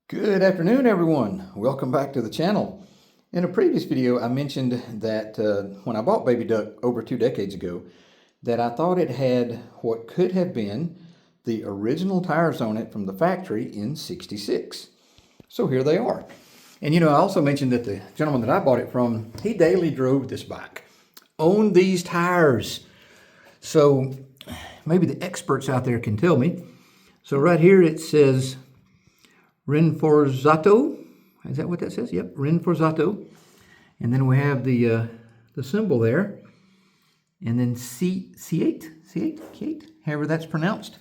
Good afternoon, everyone. Welcome back to the channel. In a previous video, I mentioned that when I bought Baby Duck over 2 decades ago, that I thought it had what could have been the original tires on it from the factory in '66. So here they are. And I also mentioned that the gentleman that I bought it from, he daily drove this bike, owned these tires. So maybe the experts out there can tell me. So right here it says Rinforzato. Is that what that says? Yep, Rinforzato. And then we have the symbol there. And then C8, however that's pronounced.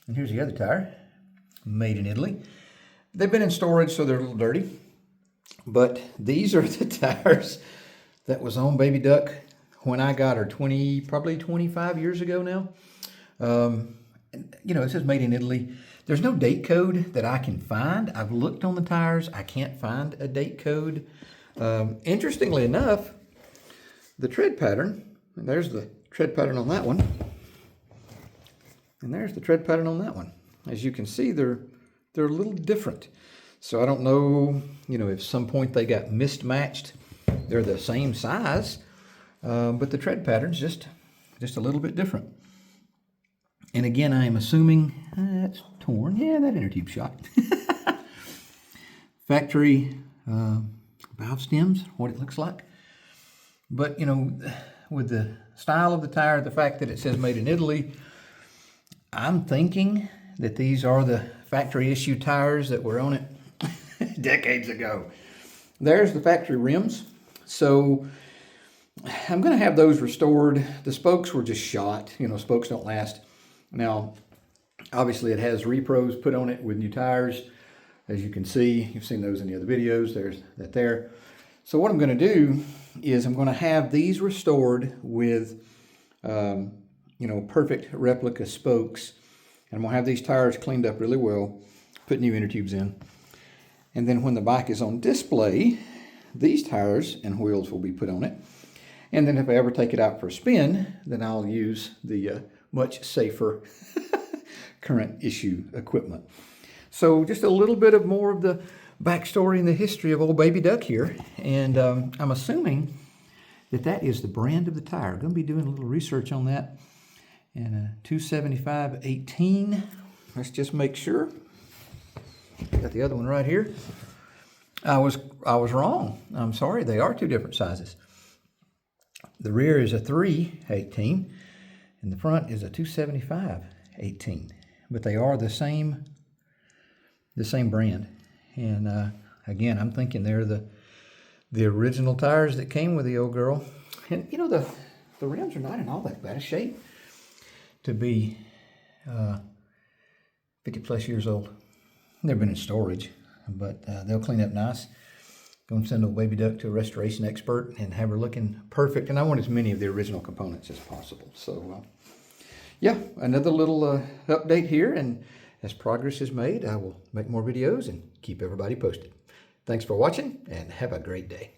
And here's the other tire, made in Italy. They've been in storage, so they're a little dirty. But these are the tires that was on Baby Duck when I got her probably 25 years ago now. It says made in Italy. There's no date code that I can find. I've looked on the tires. I can't find a date code. Interestingly enough, the tread pattern, and there's the tread pattern on that one. And there's the tread pattern on that one. As you can see, they're a little different. So I don't know, if some point they got mismatched. They're the same size, but the tread pattern's just a little bit different. And again, I am assuming that's torn. Yeah, that inner tube shot. Factory valve stems, what it looks like. But, with the style of the tire, the fact that it says made in Italy, I'm thinking that these are the factory issue tires that were on it decades ago. There's the factory rims. So I'm going to have those restored. The spokes were just shot. Spokes don't last. Now, obviously it has repros put on it with new tires. As you can see, you've seen those in the other videos. There's that there. So what I'm going to do is I'm going to have these restored with, perfect replica spokes. And I'm going to have these tires cleaned up really well, put new inner tubes in. And then when the bike is on display, these tires and wheels will be put on it. And then if I ever take it out for a spin, then I'll use the much safer current issue equipment. So just a little bit of more of the backstory and the history of old Baby Duck here. And I'm assuming that is the brand of the tire. I'm going to be doing a little research on that. And a 275/18. Let's just make sure. Got the other one right here. I was wrong. I'm sorry. They are two different sizes. The rear is a 3/18. And the front is a 275/18, but they are the same brand. And again, I'm thinking they're the original tires that came with the old girl. And the rims are not in all that bad a shape to be 50 plus years old. They've been in storage, but they'll clean up nice. Going to send old Baby Duck to a restoration expert and have her looking perfect. And I want as many of the original components as possible. So, yeah, another little update here. And as progress is made, I will make more videos and keep everybody posted. Thanks for watching and have a great day.